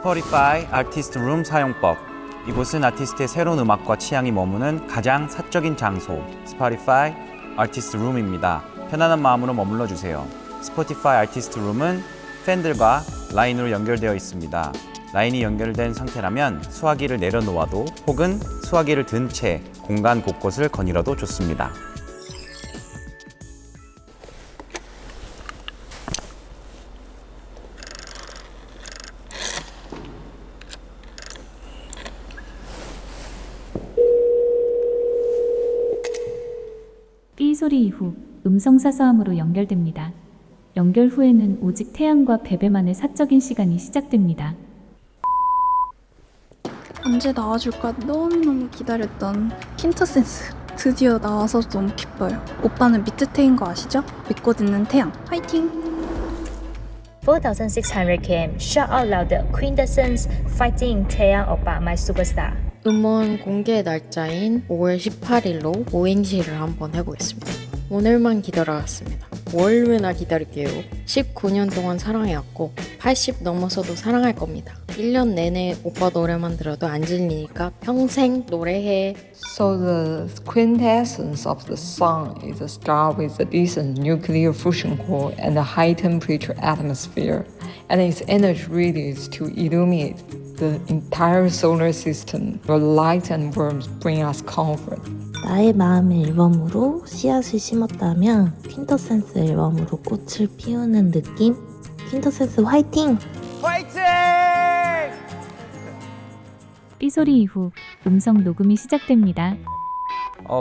스포티파이 아티스트 룸 사용법. 이곳은 아티스트의 새로운 음악과 취향이 머무는 가장 사적인 장소, 스포티파이 아티스트 룸입니다. 편안한 마음으로 머물러 주세요. 스포티파이 아티스트 룸은 팬들과 라인으로 연결되어 있습니다. 라인이 연결된 상태라면 수화기를 내려놓아도 혹은 수화기를 든 채 공간 곳곳을 거닐어도 좋습니다. 삐 소리 이후 음성 사서함으로 연결됩니다. 연결 후에는 오직 태양과 베베만의 사적인 시간이 시작됩니다. 언제 나와줄까 너무너무 기다렸던 킨터센스 드디어 나와서 너무 기뻐요. 오빠는 미트테인 거 아시죠? 믿고 듣는 태양 화이팅! 4,600 km, shout out louder, quintessence, fighting, 태양 오빠, my superstar. 음원 공개 날짜인 5월 18일로 오행시를 한번 해보겠습니다. 오늘만 기다려왔습니다. 월매나 기다릴게요. 19년 동안 사랑해왔고 80 넘어서도 사랑할 겁니다. 1년 내내 오빠 노래만 들어도 안 질리니까 평생 노래해. So the quintessence of the song is a star with a decent nuclear fusion core and a high temperature atmosphere, and its energy really is to illuminate the entire solar system. Your light and warmth bring us comfort. 나의 마음의 앨범으로 씨앗을 심었다면 퀸터센스 앨범으로 꽃을 피우는 느낌? 퀸터센스 화이팅! 화이팅! 삐 소리 이후 음성 녹음이 시작됩니다.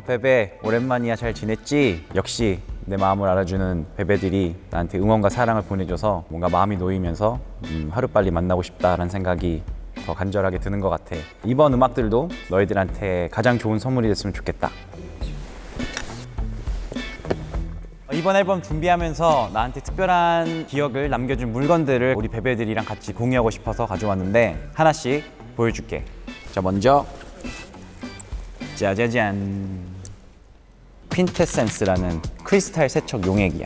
베베 오랜만이야. 잘 지냈지? 역시 내 마음을 알아주는 베베들이 나한테 응원과 사랑을 보내줘서 뭔가 마음이 놓이면서 하루빨리 만나고 싶다라는 생각이 더 간절하게 드는 것 같아. 이번 음악들도 너희들한테 가장 좋은 선물이 됐으면 좋겠다. 이번 앨범 준비하면서 나한테 특별한 기억을 남겨준 물건들을 우리 베베들이랑 같이 공유하고 싶어서 가져왔는데 하나씩 보여줄게. 자, 먼저 짜자잔, 퀸테센스라는 크리스탈 세척 용액이야.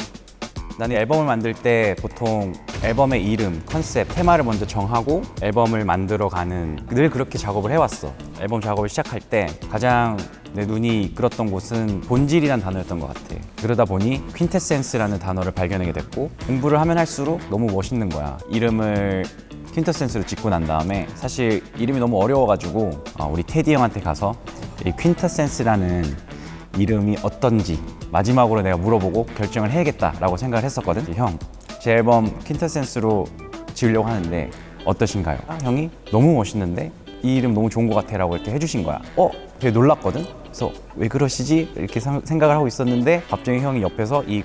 나는 앨범을 만들 때 보통 앨범의 이름, 컨셉, 테마를 먼저 정하고 앨범을 만들어가는, 늘 그렇게 작업을 해왔어. 앨범 작업을 시작할 때 가장 내 눈이 이끌었던 곳은 본질이란 단어였던 것 같아. 그러다 보니 퀸테센스라는 단어를 발견하게 됐고 공부를 하면 할수록 너무 멋있는 거야. 이름을 퀸터센스로 짓고 난 다음에 사실 이름이 너무 어려워가지고 우리 테디 형한테 가서 이 퀸터센스라는 이름이 어떤지 마지막으로 내가 물어보고 결정을 해야겠다라고 생각을 했었거든. 형, 제 앨범 퀸터센스로 지으려고 하는데 어떠신가요? 형이 너무 멋있는데 이 이름 너무 좋은 것 같아 라고 이렇게 해주신 거야. 되게 놀랐거든. 그래서 왜 그러시지? 이렇게 생각을 하고 있었는데 갑자기 형이 옆에서 이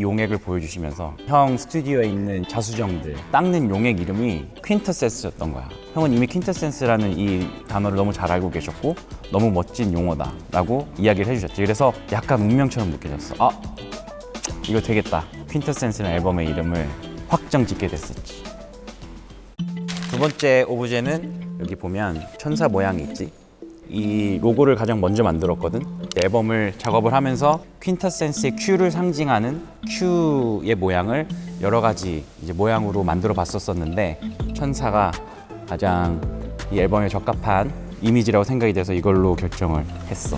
용액을 보여주시면서 형 스튜디오에 있는 자수정들 닦는 용액 이름이 퀸터센스였던 거야. 형은 이미 퀸터센스라는 이 단어를 너무 잘 알고 계셨고 너무 멋진 용어다 라고 이야기를 해주셨지. 그래서 약간 운명처럼 느껴졌어. 이거 되겠다. 퀸터센스라는 앨범의 이름을 확정 짓게 됐었지. 두 번째 오브제는 여기 보면 천사 모양이 있지. 이 로고를 가장 먼저 만들었거든. 앨범을 작업을 하면서 퀸터센스의 Q를 상징하는 Q의 모양을 여러 가지 이제 모양으로 만들어 봤었는데 천사가 가장 이 앨범에 적합한 이미지라고 생각이 돼서 이걸로 결정을 했어.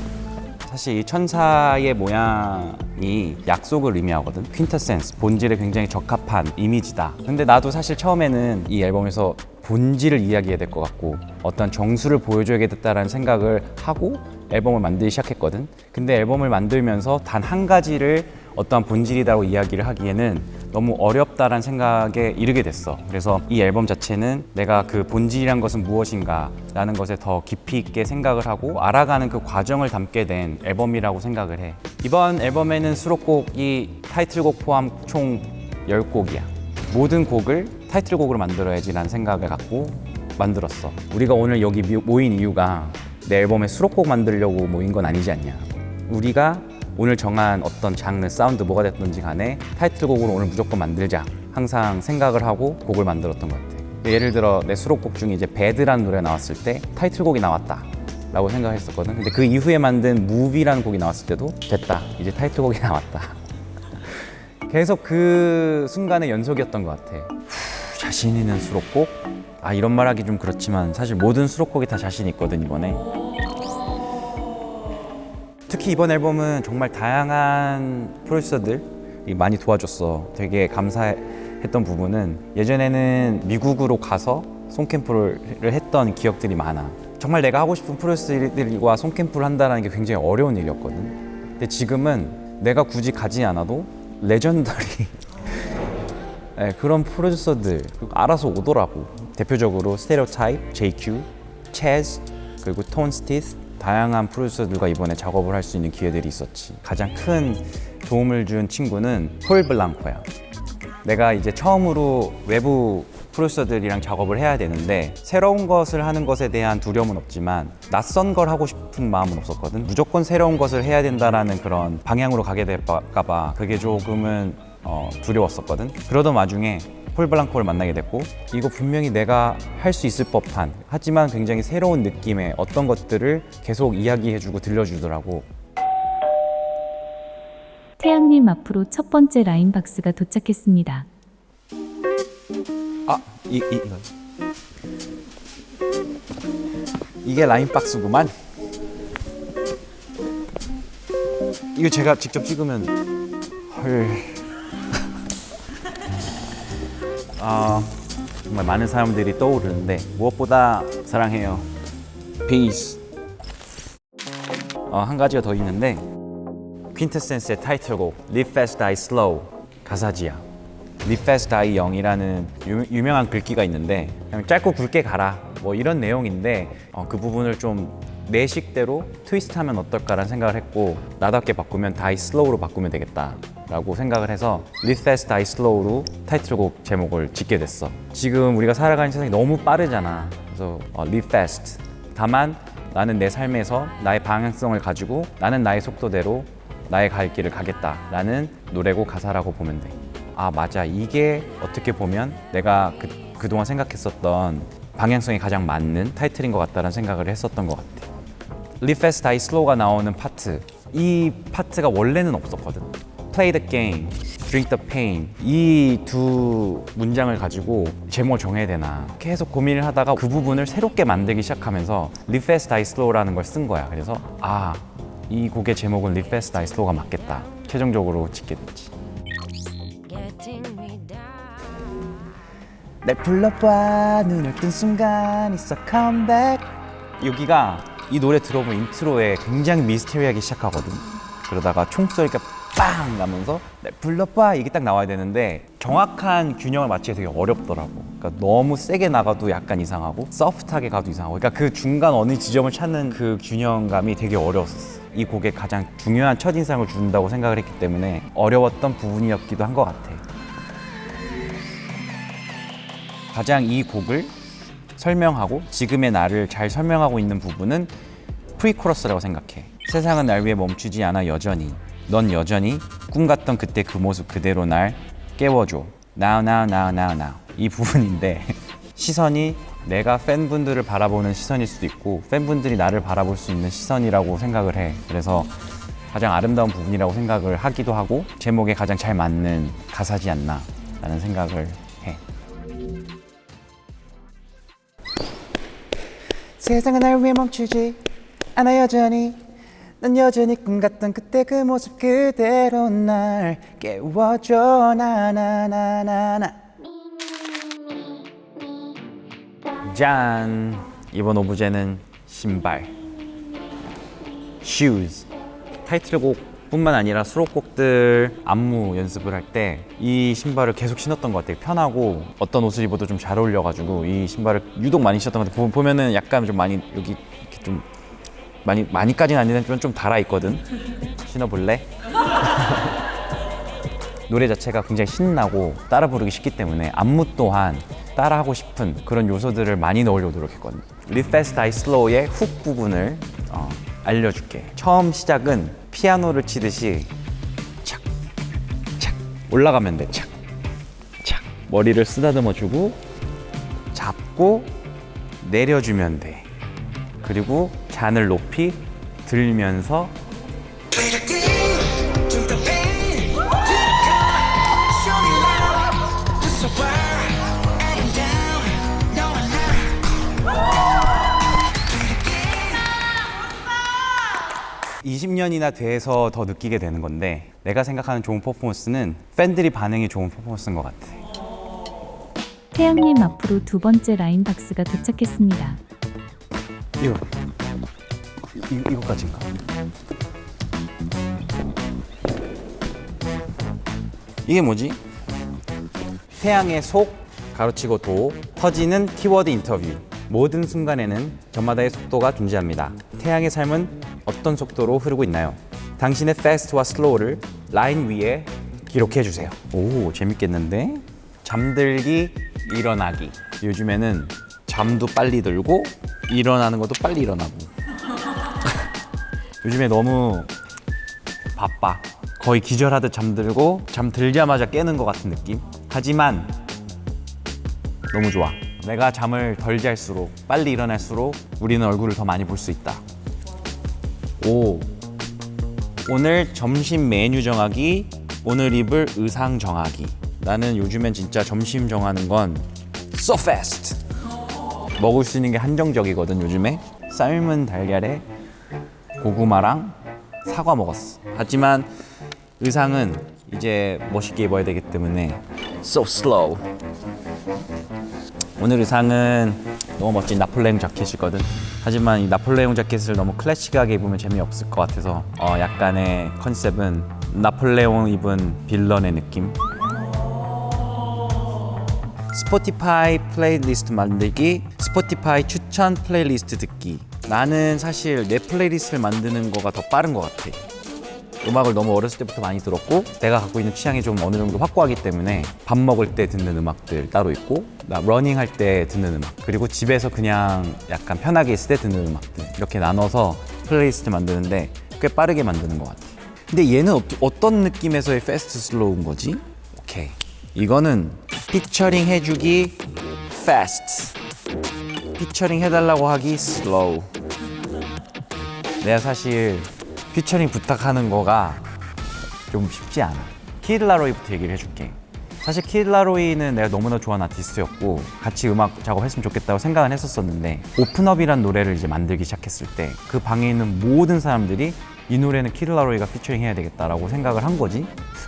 사실 이 천사의 모양이 약속을 의미하거든. 퀸터센스, 본질에 굉장히 적합한 이미지다. 근데 나도 사실 처음에는 이 앨범에서 본질을 이야기해야 될 것 같고 어떤 정수를 보여줘야겠다라는 생각을 하고 앨범을 만들기 시작했거든. 근데 앨범을 만들면서 단 한 가지를 어떠한 본질이라고 이야기를 하기에는 너무 어렵다라는 생각에 이르게 됐어. 그래서 이 앨범 자체는 내가 그 본질이란 것은 무엇인가 라는 것에 더 깊이 있게 생각을 하고 알아가는 그 과정을 담게 된 앨범이라고 생각을 해. 이번 앨범에는 수록곡이 타이틀곡 포함 총 10곡이야. 모든 곡을 타이틀곡으로 만들어야지 라는 생각을 갖고 만들었어. 우리가 오늘 여기 모인 이유가 내 앨범에 수록곡 만들려고 모인 건 아니지 않냐. 우리가 오늘 정한 어떤 장르, 사운드 뭐가 됐든지 간에 타이틀곡으로 오늘 무조건 만들자 항상 생각을 하고 곡을 만들었던 것 같아. 예를 들어 내 수록곡 중에 이제 배드라는 노래가 나왔을 때 타이틀곡이 나왔다 라고 생각했었거든. 근데 그 이후에 만든 무비라는 곡이 나왔을 때도 됐다, 이제 타이틀곡이 나왔다. 계속 그 순간의 연속이었던 것 같아. 자신 있는 수록곡? 이런 말하기 좀 그렇지만 사실 모든 수록곡이 다 자신 있거든 이번에. 특히 이번 앨범은 정말 다양한 프로듀서들이 많이 도와줬어. 되게 감사했던 부분은 예전에는 미국으로 가서 송캠프를 했던 기억들이 많아. 정말 내가 하고 싶은 프로듀서들과 송캠프를 한다는 게 굉장히 어려운 일이었거든. 근데 지금은 내가 굳이 가지 않아도 레전더리 네, 그런 프로듀서들 알아서 오더라고. 대표적으로 스테레오타입, JQ, 체즈, 그리고 톤스티스 다양한 프로듀서들과 이번에 작업을 할 수 있는 기회들이 있었지. 가장 큰 도움을 준 친구는 폴 블랑코야. 내가 이제 처음으로 외부 프로듀서들이랑 작업을 해야 되는데 새로운 것을 하는 것에 대한 두려움은 없지만 낯선 걸 하고 싶은 마음은 없었거든. 무조건 새로운 것을 해야 된다라는 그런 방향으로 가게 될까 봐 그게 조금은 두려웠었거든. 그러던 와중에 폴 블랑코를 만나게 됐고 이거 분명히 내가 할 수 있을 법한 하지만 굉장히 새로운 느낌의 어떤 것들을 계속 이야기해주고 들려주더라고. 태양님 앞으로 첫 번째 라인박스가 도착했습니다. 이게 라인박스구만. 이거 제가 직접 찍으면 헐. 정말 많은 사람들이 떠오르는데 무엇보다 사랑해요. Peace. 한 가지가 더 있는데 퀸터센스의 타이틀곡 Live Fast Die Slow 가사지야. Live Fast Die Young이라는 유명한 글귀가 있는데 그냥 짧고 굵게 가라 뭐 이런 내용인데 그 부분을 좀 내 식대로 트위스트하면 어떨까라는 생각을 했고 나답게 바꾸면 Die Slow로 바꾸면 되겠다 라고 생각을 해서 Live Fast Die Slow로 타이틀곡 제목을 짓게 됐어. 지금 우리가 살아가는 세상이 너무 빠르잖아. 그래서 Live Fast 다만 나는 내 삶에서 나의 방향성을 가지고 나는 나의 속도대로 나의 갈 길을 가겠다라는 노래고 가사라고 보면 돼. 맞아. 이게 어떻게 보면 내가 그동안 생각했었던 방향성이 가장 맞는 타이틀인 것 같다는 생각을 했었던 것 같아. Live Fast Die Slow가 나오는 파트, 이 파트가 원래는 없었거든. Play the game, drink the pain 이 두 문장을 가지고 제목을 정해야 되나 계속 고민을 하다가 그 부분을 새롭게 만들기 시작하면서 Live Fast Die Slow라는 걸 쓴 거야. 그래서 이 곡의 제목은 Live Fast Die Slow가 맞겠다. 최종적으로 짓게 됐지. 날 불러봐 눈을 뜬 순간 있어 컴백. 여기가 이 노래 들어보면 인트로에 굉장히 미스테리하게 시작하거든. 그러다가 총소리가 빵 나면서 날 불러봐 이게 딱 나와야 되는데 정확한 균형을 맞추기가 되게 어렵더라고. 그러니까 너무 세게 나가도 약간 이상하고 소프트하게 가도 이상하고 그러니까 그 중간 어느 지점을 찾는 그 균형감이 되게 어려웠어. 이 곡에 가장 중요한 첫인상을 준다고 생각을 했기 때문에 어려웠던 부분이었기도 한 것 같아. 가장 이 곡을 설명하고 지금의 나를 잘 설명하고 있는 부분은 프리코러스라고 생각해. 세상은 날 위해 멈추지 않아 여전히 넌 여전히 꿈같던 그때 그 모습 그대로 날 깨워줘 Now now now now now 이 부분인데 시선이 내가 팬분들을 바라보는 시선일 수도 있고 팬분들이 나를 바라볼 수 있는 시선이라고 생각을 해. 그래서 가장 아름다운 부분이라고 생각을 하기도 하고 제목에 가장 잘 맞는 가사지 않나 라는 생각을 해. 세상은 날 위해 멈추지 않아 여전히 난 여전히 꿈같던 그때 그 모습 그대로 날 깨워줘 나나나나나. 짠! 이번 오브제는 신발 Shoes. 타이틀곡뿐만 아니라 수록곡들 안무 연습을 할 때 이 신발을 계속 신었던 것 같아요. 편하고 어떤 옷을 입어도 좀 잘 어울려가지고 이 신발을 유독 많이 신었던 것 같아요. 보면은 약간 좀 많이 여기 이렇게 좀 많이까지는 아니지만 좀 달아있거든. 신어볼래? 노래 자체가 굉장히 신나고 따라 부르기 쉽기 때문에 안무 또한 따라하고 싶은 그런 요소들을 많이 넣으려고 노력했거든요. Live Fast Die Slow의 훅 부분을 알려줄게. 처음 시작은 피아노를 치듯이 착, 착 올라가면 돼. 착, 착 머리를 쓰다듬어주고 잡고 내려주면 돼. 그리고 잔을 높이 들면서 20년이나 돼서 더 느끼게 되는 건데 내가 생각하는 좋은 퍼포먼스는 팬들이 반응이 좋은 퍼포먼스인 것 같아. 태양님 앞으로 두 번째 라인 박스가 도착했습니다. 이거까지인가? 이게 뭐지? 태양의 속 가로치고 도 터지는 키워드 인터뷰. 모든 순간에는 저마다의 속도가 존재합니다. 태양의 삶은 어떤 속도로 흐르고 있나요? 당신의 fast와 slow를 라인 위에 기록해 주세요. 오, 재밌겠는데? 잠들기, 일어나기. 요즘에는 잠도 빨리 들고 일어나는 것도 빨리 일어나고. 요즘에 너무 바빠. 거의 기절하듯 잠들고 잠들자마자 깨는 것 같은 느낌. 하지만 너무 좋아. 내가 잠을 덜 잘수록 빨리 일어날수록 우리는 얼굴을 더 많이 볼 수 있다. 오늘 점심 메뉴 정하기, 오늘 입을 의상 정하기. 나는 요즘엔 진짜 점심 정하는 건 so fast. 먹을 수 있는 게 한정적이거든 요즘에. 삶은 달걀에 고구마랑 사과 먹었어. 하지만 의상은 이제 멋있게 입어야 되기 때문에 so slow. 오늘 의상은 너무 멋진 나폴레옹 자켓이거든. 하지만 이 나폴레옹 자켓을 너무 클래식하게 입으면 재미없을 것 같아서 약간의 컨셉은 나폴레옹 입은 빌런의 느낌. 스포티파이 플레이리스트 만들기, 스포티파이 추천 플레이리스트 듣기. 나는 사실 내 플레이리스트를 만드는 거가 더 빠른 것 같아. 음악을 너무 어렸을 때부터 많이 들었고 내가 갖고 있는 취향이 좀 어느 정도 확고하기 때문에 밥 먹을 때 듣는 음악들 따로 있고 나 러닝 할 때 듣는 음악 그리고 집에서 그냥 약간 편하게 있을 때 듣는 음악들 이렇게 나눠서 플레이리스트 만드는데 꽤 빠르게 만드는 것 같아. 근데 얘는 어떤 느낌에서의 패스트 슬로우인 거지? 오케이, 이거는 피처링 해주기 패스트, 피처링 해달라고 하기 슬로우. 내가 사실 피처링 부탁하는 거가 좀 쉽지 않아. 키드 라로이부터 얘기를 해줄게. 사실 키드 라로이는 내가 너무나 좋아하는 아티스트였고 같이 음악 작업했으면 좋겠다고 생각은 했었었는데 오픈업이란 노래를 이제 만들기 시작했을 때 그 방에 있는 모든 사람들이 이 노래는 키드 라로이가 피처링 해야 되겠다라고 생각을 한 거지.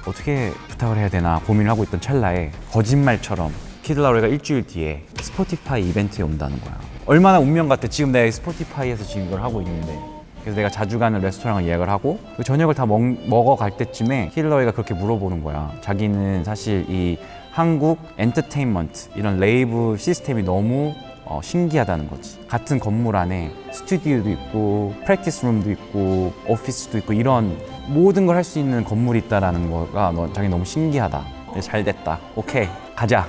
어떻게 부탁을 해야 되나 고민을 하고 있던 찰나에 거짓말처럼 키드 라로이가 일주일 뒤에 스포티파이 이벤트에 온다는 거야. 얼마나 운명 같아. 지금 내가 스포티파이에서 지금 이걸 하고 있는데 그래서 내가 자주 가는 레스토랑을 예약을 하고 그 저녁을 다 먹어갈 때쯤에 힐러이가 그렇게 물어보는 거야. 자기는 사실 이 한국 엔터테인먼트 이런 레이브 시스템이 너무 신기하다는 거지. 같은 건물 안에 스튜디오도 있고 프랙티스 룸도 있고 오피스도 있고 이런 모든 걸 할 수 있는 건물이 있다는 거가 자기 너무 신기하다. 잘 됐다. 오케이, 가자.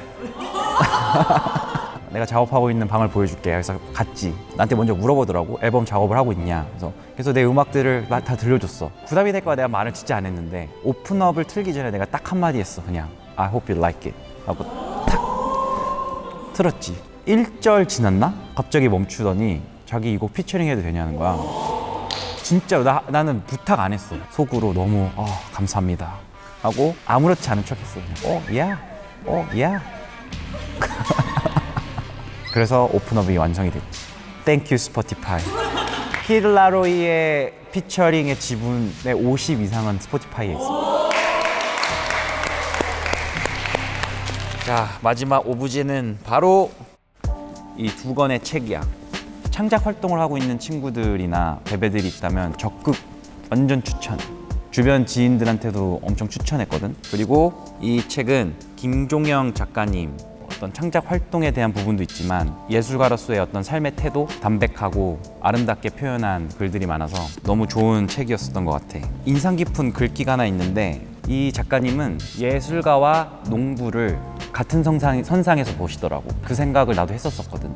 내가 작업하고 있는 방을 보여줄게. 그래서 갔지. 나한테 먼저 물어보더라고. 앨범 작업을 하고 있냐. 그래서 내 음악들을 다 들려줬어. 부담이 될까 봐 내가 말을 진짜 안 했는데 오픈업을 틀기 전에 내가 딱 한마디 했어. 그냥 I hope you like it 하고 탁 틀었지. 1절 지났나? 갑자기 멈추더니 자기 이거 피처링 해도 되냐는 거야. 진짜로 나는 부탁 안 했어. 속으로 너무 감사합니다 하고 아무렇지 않은 척 했어. 그냥 yeah. 그래서 오픈업이 완성이 됐지. Thank you 스포티파이. 키드 라로이의 피처링의 지분의 50 이상은 스포티파이에 있습니다. 자, 마지막 오브제는 바로 이 두 권의 책이야. 창작 활동을 하고 있는 친구들이나 베베들이 있다면 적극 완전 추천. 주변 지인들한테도 엄청 추천했거든. 그리고 이 책은 김종영 작가님 어떤 창작 활동에 대한 부분도 있지만 예술가로서의 어떤 삶의 태도, 담백하고 아름답게 표현한 글들이 많아서 너무 좋은 책이었었던 것 같아. 인상 깊은 글귀가 하나 있는데 이 작가님은 예술가와 농부를 같은 선상에서 보시더라고. 그 생각을 나도 했었거든.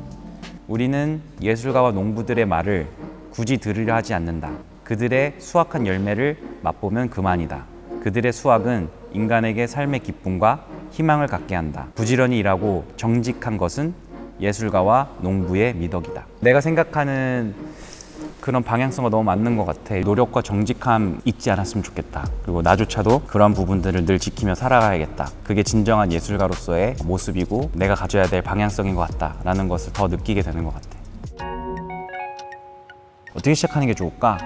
우리는 예술가와 농부들의 말을 굳이 들으려 하지 않는다. 그들의 수확한 열매를 맛보면 그만이다. 그들의 수확은 인간에게 삶의 기쁨과 희망을 갖게 한다. 부지런히 일하고 정직한 것은 예술가와 농부의 미덕이다. 내가 생각하는 그런 방향성과 너무 맞는 것 같아. 노력과 정직함 잊지 않았으면 좋겠다. 그리고 나조차도 그런 부분들을 늘 지키며 살아가야겠다. 그게 진정한 예술가로서의 모습이고 내가 가져야 될 방향성인 것 같다라는 것을 더 느끼게 되는 것 같아. 어떻게 시작하는 게 좋을까?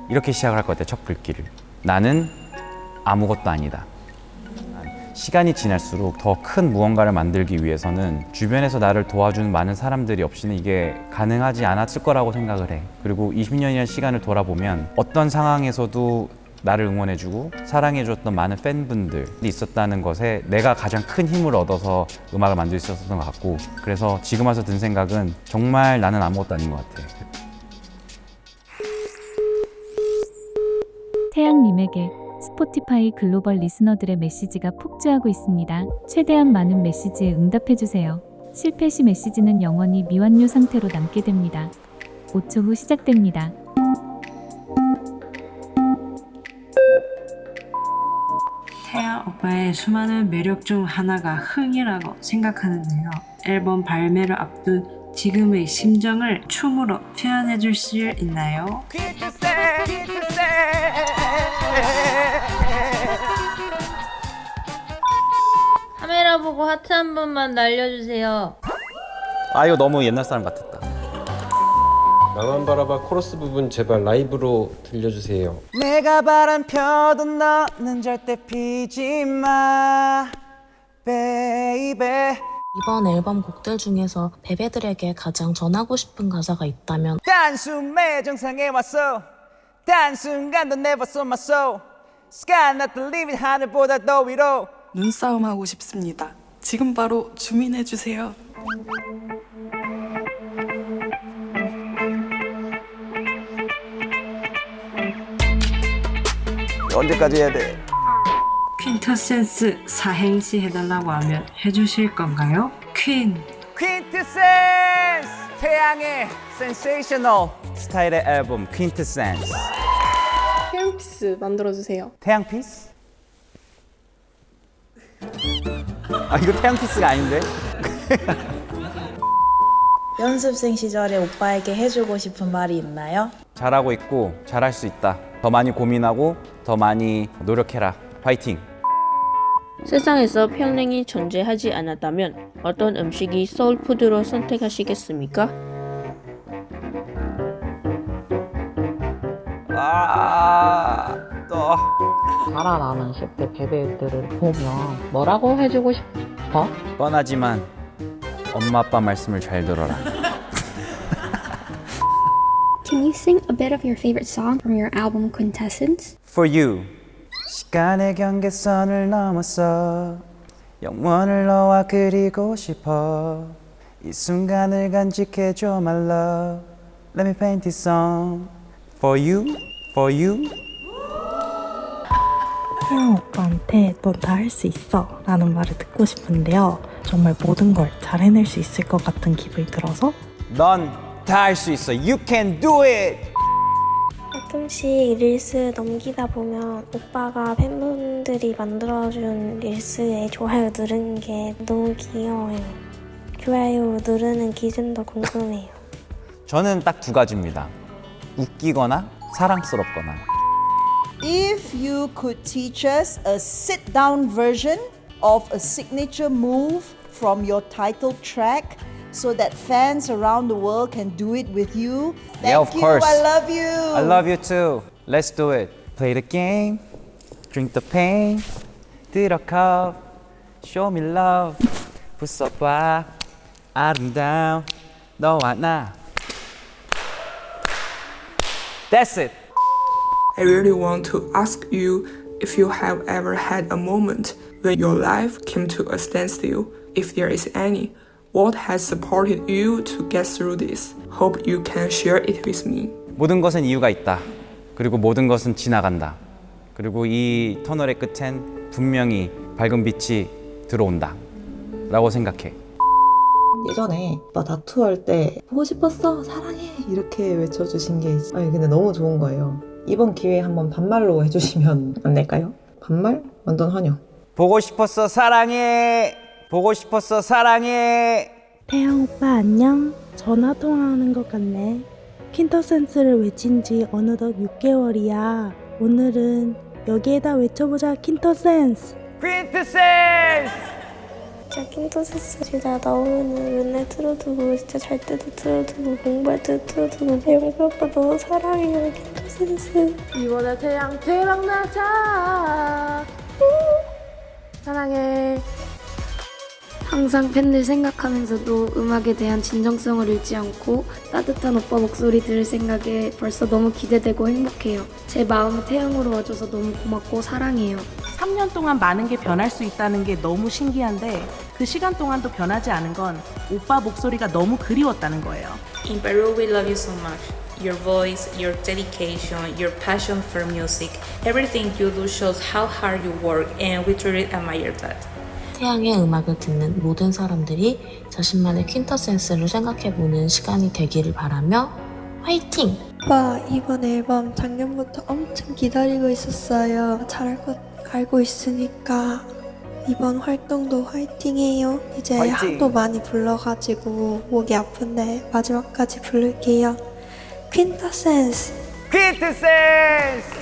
이렇게 시작을 할 것 같아, 첫 글귀를. 나는 아무것도 아니다. 시간이 지날수록 더 큰 무언가를 만들기 위해서는 주변에서 나를 도와주는 많은 사람들이 없이는 이게 가능하지 않았을 거라고 생각을 해. 그리고 20년이라는 시간을 돌아보면 어떤 상황에서도 나를 응원해주고 사랑해줬던 많은 팬분들이 있었다는 것에 내가 가장 큰 힘을 얻어서 음악을 만들 수 있었던 것 같고, 그래서 지금 와서 든 생각은 정말 나는 아무것도 아닌 것 같아. 태양님에게 스포티파이 글로벌 리스너들의 메시지가 폭주하고 있습니다. 최대한 많은 메시지에 응답해주세요. 실패 시 메시지는 영원히 미완료 상태로 남게 됩니다. 5초 후 시작됩니다. 태양 오빠의 수많은 매력 중 하나가 흥이라고 생각하는데요. 앨범 발매를 앞둔 지금의 심정을 춤으로 표현해 줄 수 있나요? 카메라 보고 하트 한 번만 날려주세요. 아, 이거 너무 옛날 사람 같았다. 나만 바라봐 코러스 부분 제발 라이브로 들려주세요. 내가 바람 펴도 너는 절대 피지 마, 베이베. 이번 앨범 곡들 중에서 베베들에게 가장 전하고 싶은 가사가 있다면 단숨에 정상에 왔어. 단순간도 never saw my soul. Sky not the limit, 하늘보다 더 위로. 눈싸움하고 싶습니다. 지금 바로 주민해주세요. 언제까지 해야 돼? 퀸터센스 사행시 해달라고 하면 해주실 건가요? 퀸! 퀸트센스! 태양의 센세이셔널 스타일의 앨범 퀸트센스. 태양피스 만들어주세요. 태양 피스? 아, 이거 태양 피스가 아닌데? 연습생 시절에 오빠에게 해주고 싶은 말이 있나요? 잘하고 있고 잘할 수 있다. 더 많이 고민하고 더 많이 노력해라. 화이팅! 세상에서 평냉이 존재하지 않았다면 어떤 음식이 소울푸드로 선택하시겠습니까? 또 자라나는 10대 베베들을 보면 뭐라고 해주고 싶어? 뻔하지만 엄마 아빠 말씀을 잘 들어라. Can you sing a bit of your favorite song from your album Quintessence? For you. 시간의 경계선을 넘어서 영원을 너와 그리고 싶어. 이 순간을 간직해줘 my love. Let me paint this song for you, for you. 태양 오빠한테 넌 다 할 수 있어 라는 말을 듣고 싶은데요. 정말 모든 걸 잘 해낼 수 있을 것 같은 기분이 들어서 넌 다 할 수 있어. You can do it. 가끔씩 릴스 넘기다 보면 오빠가 팬분들이 만들어준 릴스에 좋아요 누르는 게 너무 귀여워요. 좋아요 누르는 기준도 궁금해요. 저는 딱 두 가지입니다. 웃기거나 사랑스럽거나. If you could teach us a sit-down version of a signature move from your title track so that fans around the world can do it with you. Yeah, of course. I love you. I love you too. Let's do it. Play the game, drink the pain, 들어 cup, show me love. 부숴봐 아름다운 너와 나. That's it. I really want to ask you if you have ever had a moment when your life came to a standstill. If there is any, what has supported you to get through this? Hope you can share it with me. 모든 것은 이유가 있다. 그리고 모든 것은 지나간다. 그리고 이 터널의 끝엔 분명히 밝은 빛이 들어온다. 라고 생각해. 예전에 오빠 다투할 때 보고 싶었어 사랑해 이렇게 외쳐주신 게 아니 근데 너무 좋은 거예요. 이번 기회에 한번 반말로 해주시면 안 될까요? 반말? 완전 환영. 보고 싶었어 사랑해. 보고 싶었어 사랑해. 태양 오빠 안녕? 전화 통화하는 것 같네. 퀸터센스를 외친 지 어느덧 6개월이야. 오늘은 여기에다 외쳐보자 퀸터센스. 퀸트센스! 진짜 킨토센스 진짜 나오면은 맨날 틀어두고 진짜 잘 때도 틀어두고 공부할 때도 틀어두고 영표 오빠 너무 사랑해요 킨토센스. 이번에 태양 대박 나자. 사랑해. 항상 팬들 생각하면서도 음악에 대한 진정성을 잃지 않고 따뜻한 오빠 목소리 들을 생각에 벌써 너무 기대되고 행복해요. 제 마음이 태양으로 와줘서 너무 고맙고 사랑해요. 3년 동안 많은 게 변할 수 있다는 게 너무 신기한데 그 시간 동안도 변하지 않은 건 오빠 목소리가 너무 그리웠다는 거예요. In Peru, we love you so much. Your voice, your dedication, your passion for music, everything you do shows how hard you work, and we truly admire that. 태양의 음악을 듣는 모든 사람들이 자신만의 퀸터센스를 생각해보는 시간이 되기를 바라며 화이팅! 오빠 이번 앨범 작년부터 엄청 기다리고 있었어요. 잘할 것 알고 있으니까 이번 활동도 화이팅해요. 이제 화이팅! 하도 많이 불러가지고 목이 아픈데 마지막까지 부를게요. 퀸터센스! 퀸터센스!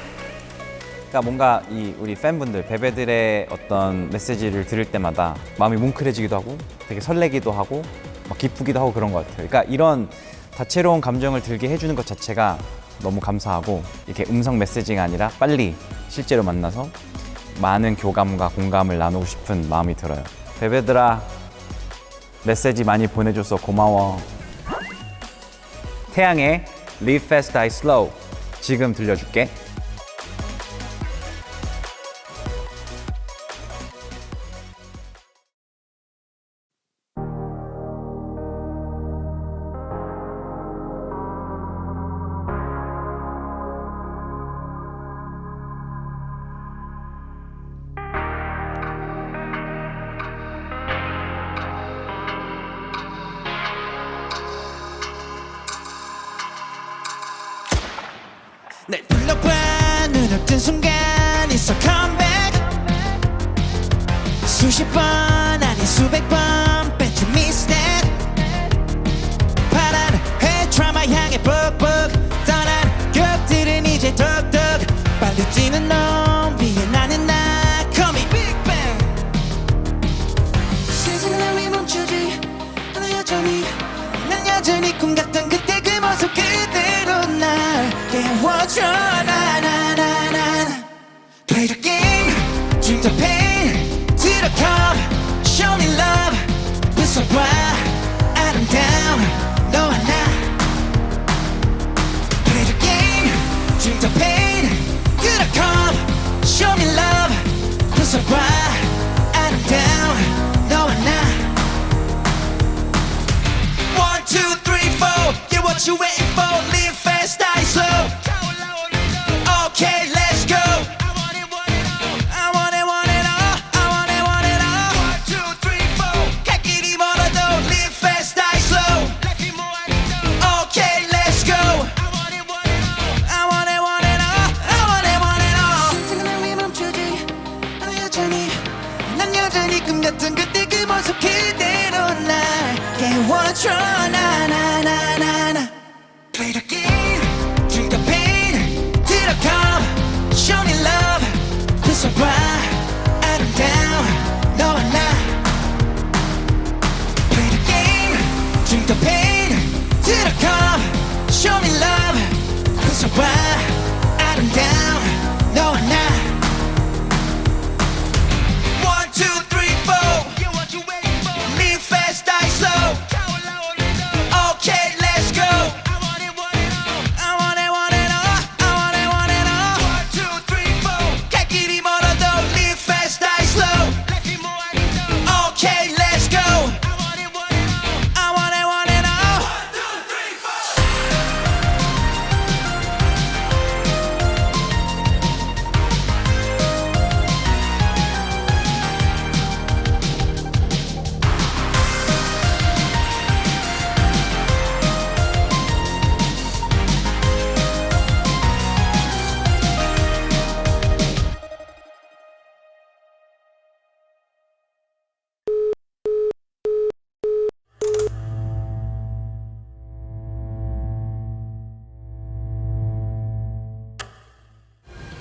그러니까 뭔가 이 우리 팬분들, 베베들의 어떤 메시지를 들을 때마다 마음이 뭉클해지기도 하고 되게 설레기도 하고 막 기쁘기도 하고 그런 것 같아요. 그러니까 이런 다채로운 감정을 들게 해주는 것 자체가 너무 감사하고 이렇게 음성 메시지가 아니라 빨리 실제로 만나서 많은 교감과 공감을 나누고 싶은 마음이 들어요. 베베들아, 메시지 많이 보내줘서 고마워. 태양의 Live Fast, Die Slow 지금 들려줄게. 날 불러봐 눈을 뜬 순간 it's a comeback 수십 번 아니 수백 번 bet you miss that 파란 해 드라마 향해 뻑뻑 떠난 격들은 이제 덕덕 빨리 뛰는 놈 위에 나는 나 call me Big Bang 세상은 날 왜 멈추지 난 여전히 꿈 같던 그때 그 모습 그대로 날 깨워줘 나나나나 Play the game drink the pain 들어come show me love 웃어봐 아름다운 너와 나 Play the game drink the pain 들어come show me love 웃어봐 아름다운 너와 나 1, 2, 3, 4 Yeah what you waiting for live fast die slow Okay let's go I want it want it all I want it all 1, 2, 3, 4 갈 길이 멀어도 live fast die slow Okay let's go I want it want it all I want it want it all 세상은 날 왜 멈추지 난 여전히 꿈 같은 그때 그 모습 그대로 날 깨워줘 나나나나나 Play the game drink the pain 들어come show me love 웃어봐 아름다운 너와 나 Play the game drink the pain 들어come show me love 웃어봐 아름다운 너와 나 1, 2, 3, 4 Yeah what you waiting for live fast die slow Okay let's go I want it want it all 1, 2, 3, 4 갈 길이 멀어도 live fast die slow Okay let's go I want it want it all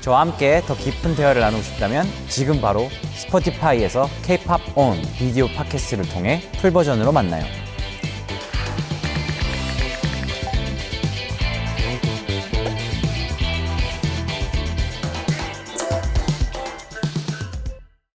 저와 함께 더 깊은 대화를 나누고 싶다면 지금 바로 스포티파이에서 K-POP ON 비디오 팟캐스트를 통해 풀버전으로 만나요.